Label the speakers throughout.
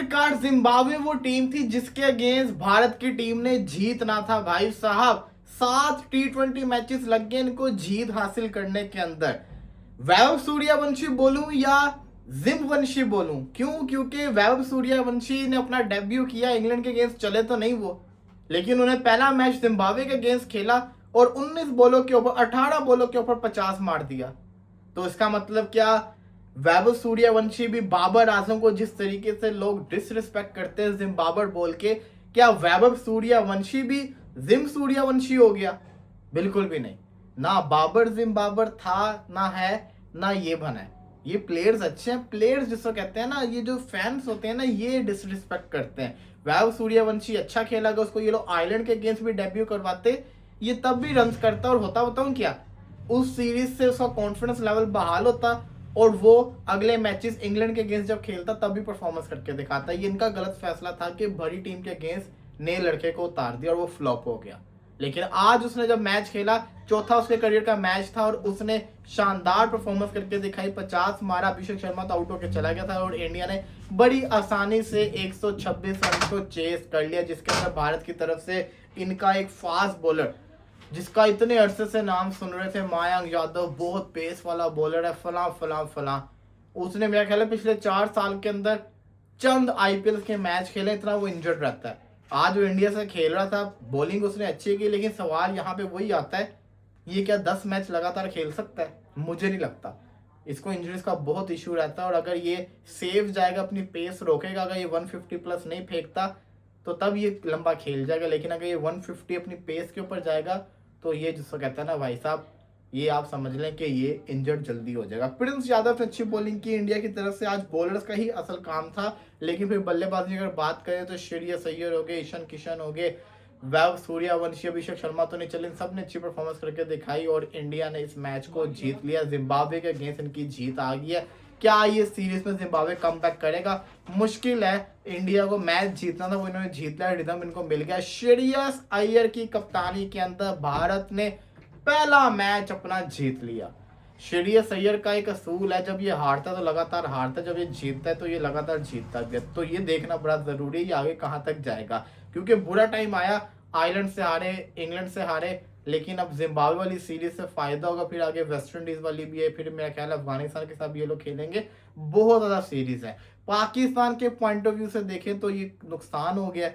Speaker 1: आखिरकार जिम्बाब्वे वो टीम थी जिसके अगेंस्ट भारत की टीम ने जीतना था भाई साहब। 7 T20 मैचेस लग गए इनको जीत हासिल करने के अंदर। वैभव सूर्यवंशी बोलूं या जिम्बवंशी बोलूं, क्यों? क्योंकि वैभव सूर्यवंशी ने अपना डेब्यू किया इंग्लैंड के अगेंस्ट, चले तो नहीं वो, लेकिन उन्हें पहला मैच जिम्बाब्वे के अगेंस्ट खेला और 19 बॉलों के ऊपर 18 बॉलों के ऊपर 50 मार दिया। तो इसका मतलब क्या, वैभव सूर्यवंशी भी बाबर आजम को जिस तरीके से लोग डिसरिस्पेक्ट करते हैं जिम्बाबर बोल के, क्या वैभव सूर्यवंशी भी जिम सूर्यवंशी हो गया? बिल्कुल भी नहीं। ना बाबर जिम्बाबर था, ना है, ना ये बना है। ये प्लेयर्स अच्छे हैं, प्लेयर्स जिसको कहते हैं ना, ये जो फैंस होते हैं ना, ये डिसरिस्पेक्ट करते हैं। वैभव सूर्यवंशी अच्छा खेला, अगर उसको ये लोग आयरलैंड के अगेंस्ट भी डेब्यू करवाते, ये तब भी रन करता और होता बताऊं क्या, उस सीरीज से उसका कॉन्फिडेंस लेवल बहाल होता और वो अगले मैचेस इंग्लैंड के अगेंस्ट जब खेलता तब भी परफॉर्मेंस करके दिखाता। ये इनका गलत फैसला था कि बड़ी टीम के अगेंस्ट नए लड़के को उतार दिया और वो फ्लॉप हो गया। लेकिन आज उसने जब मैच खेला, चौथा उसके करियर का मैच था और उसने शानदार परफॉर्मेंस करके दिखाई। 50 मारा, अभिषेक शर्मा तो आउट होकर चला गया था और इंडिया ने बड़ी आसानी से 126 रन को चेस कर लिया, जिसके अंदर भारत की तरफ से इनका एक फास्ट बॉलर जिसका इतने अरसे से नाम सुन रहे थे, मयंक यादव, बहुत पेस वाला बॉलर है, फला फला फला, उसने मेरा ख्याल है पिछले 4 साल के अंदर चंद आईपीएल के मैच खेले, इतना वो इंजर्ड रहता है। आज वो इंडिया से खेल रहा था, बॉलिंग उसने अच्छी की, लेकिन सवाल यहाँ पे वही आता है, ये क्या 10 मैच लगातार खेल सकता है? मुझे नहीं लगता। इसको इंजरीज का बहुत इशू रहता है और अगर ये सेफ जाएगा, अपनी पेस रोकेगा, अगर ये 150 प्लस नहीं फेंकता तो तब ये लंबा खेल जाएगा, लेकिन अगर ये 150 अपनी पेस के ऊपर जाएगा तो ये जिसको कहते हैं ना भाई साहब, ये आप समझ लें कि ये इंजर्ड जल्दी हो जाएगा। प्रिंस यादव ने अच्छी बॉलिंग की इंडिया की तरफ से, आज बॉलर्स का ही असल काम था, लेकिन फिर बल्लेबाजी अगर बात करें तो श्रेयस अय्यर हो गए, ईशान किशन हो गए, वैभव सूर्यवंशी, अभिषेक शर्मा तो नहीं चले, इन सब ने अच्छी परफॉर्मेंस करके दिखाई और इंडिया ने इस मैच को जीत लिया। जिम्बाब्वे के अगेंस्ट इनकी जीत आ गई है। क्या ये सीरीज में जिम्बाब्वे कम बैक करेगा? मुश्किल है। इंडिया को मैच जीतना था, वो इन्होंने जीत लिया, रिदम इनको मिल गया। श्रेयस अय्यर की कप्तानी के अंदर भारत ने पहला मैच अपना जीत लिया। श्रेयस अय्यर का एक असूल है, जब ये हारता है तो लगातार हारता है, जब ये जीतता है तो ये लगातार जीतता है। तो ये देखना बड़ा जरूरी है ये आगे कहाँ तक जाएगा, क्योंकि बुरा टाइम आया, आयरलैंड से हारे, इंग्लैंड से हारे, लेकिन अब जिम्बाब्वे वाली सीरीज से फायदा होगा, फिर आगे वेस्ट इंडीज वाली भी है, फिर मेरा ख्याल है अफगानिस्तान के साथ ये लोग खेलेंगे। बहुत ज्यादा सीरीज है। पाकिस्तान के पॉइंट ऑफ व्यू से देखें तो ये नुकसान हो गया।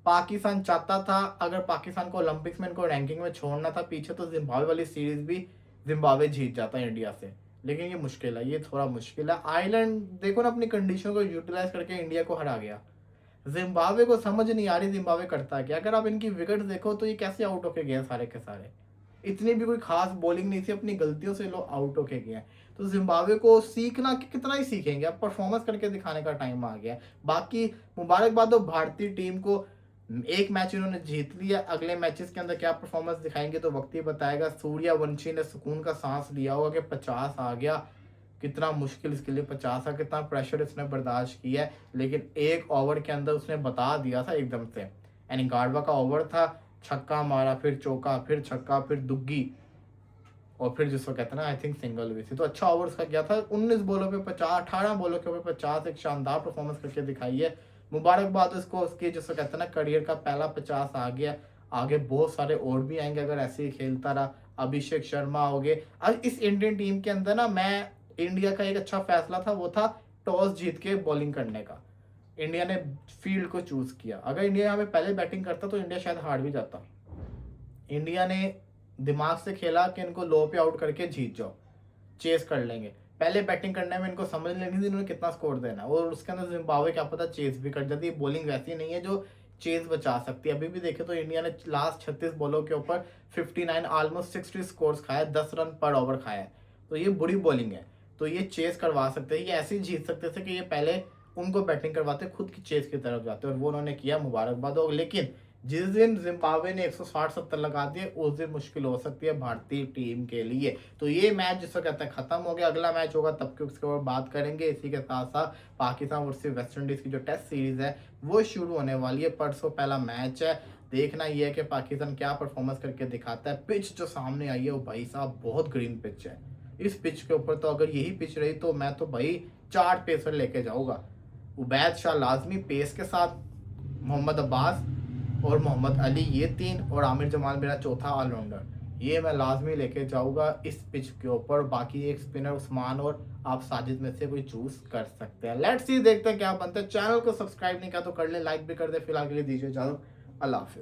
Speaker 1: पाकिस्तान चाहता था, अगर पाकिस्तान को ओलंपिक्स में इनको रैंकिंग में छोड़ना था पीछे, तो जिम्बाब्वे वाली सीरीज भी जिम्बाब्वे जीत जाता है इंडिया से, लेकिन ये मुश्किल है, ये थोड़ा मुश्किल है। आयरलैंड देखो ना, अपनी कंडीशन को यूटिलाइज करके इंडिया को हरा गया। जिम्बाब्वे को समझ नहीं आ रही जिम्बाब्वे करता क्या। अगर आप इनकी विकेट देखो तो ये कैसे आउट होके गए सारे के सारे, इतनी भी कोई खास बॉलिंग नहीं थी, अपनी गलतियों से लोग आउट होके गए। तो जिम्बाब्वे को सीखना कि कितना ही सीखेंगे, अब परफॉर्मेंस करके दिखाने का टाइम आ गया। बाकी मुबारकबाद हो भारतीय टीम को, एक मैच इन्होंने जीत लिया, अगले मैचेस के अंदर क्या परफॉर्मेंस दिखाएंगे तो वक्त ही बताएगा। सूर्यवंशी ने सुकून का सांस लिया होगा कि 50 आ गया, कितना मुश्किल इसके लिए 50 का, कितना प्रेशर इसने बर्दाश्त किया है, लेकिन एक ओवर के अंदर उसने बता दिया था एकदम से। यानी गाडवा का ओवर था, छक्का मारा, फिर चौका, फिर छक्का, फिर दुग्गी, और फिर जिसको कहते हैं ना आई थिंक सिंगल हुई थी। तो अच्छा ओवर उसका गया था। 19 बॉलों पे 50, 18 बॉलों के ऊपर 50, एक शानदार परफॉर्मेंस करके दिखाई है। मुबारकबाद उसको, उसकी जिसको कहते हैं ना करियर का पहला 50 आ गया। आगे बहुत सारे और भी आएंगे अगर ऐसे ही खेलता रहा। अभिषेक शर्मा हो गए। अब इस इंडियन टीम के अंदर ना, मैं इंडिया का एक अच्छा फैसला था, वो था टॉस जीत के बॉलिंग करने का। इंडिया ने फील्ड को चूज किया। अगर इंडिया यहाँ पे पहले बैटिंग करता तो इंडिया शायद हार भी जाता। इंडिया ने दिमाग से खेला कि इनको लो पे आउट करके जीत जाओ, चेस कर लेंगे। पहले बैटिंग करने में इनको समझ लेनी थी इन्होंने कितना स्कोर देना, और उसके अंदर जिम्बाब्वे क्या पता चेस भी कर जाती। बॉलिंग वैसी नहीं है जो चेस बचा सकती है। अभी भी देखे तो इंडिया ने लास्ट 36 बॉलों के ऊपर 59 ऑलमोस्ट 60 स्कोर्स खाया, 10 रन पर ओवर खाया। तो ये बुरी बॉलिंग है, तो ये चेस करवा सकते हैं, ये ऐसे ही जीत सकते थे कि ये पहले उनको बैटिंग करवाते, खुद की चेस की तरफ जाते, और वो उन्होंने किया, मुबारकबाद हो। लेकिन जिस दिन जिम्बाब्वे ने 160-70 लगा दिए, उस दिन मुश्किल हो सकती है भारतीय टीम के लिए। तो ये मैच जिसको कहते हैं खत्म हो गया। अगला मैच होगा तब के उसके ऊपर बात करेंगे। इसी के साथ साथ पाकिस्तान वर्सेस वेस्ट इंडीज की जो टेस्ट सीरीज है वो शुरू होने वाली है। परसों पहला मैच है, देखना ये है कि पाकिस्तान क्या परफॉर्मेंस करके दिखाता है। पिच जो सामने आई है वो भाई साहब बहुत ग्रीन पिच है। इस पिच के ऊपर तो अगर यही पिच रही तो मैं तो भाई 4 पेसर लेके जाऊंगा। उबैद शाह लाजमी पेस के साथ, मोहम्मद अब्बास और मोहम्मद अली ये 3, और आमिर जमाल मेरा चौथा ऑलराउंडर। ये मैं लाजमी लेके जाऊंगा इस पिच के ऊपर। बाकी एक स्पिनर उस्मान और आप साजिद में से कोई चूज कर सकते हैं। लेट्स सी, देखते हैं क्या बनता है। चैनल को सब्सक्राइब नहीं किया तो कर ले, लाइक भी कर दे। फिलहाल के लिए दीजिए इजाजत, अल्लाह हाफिज।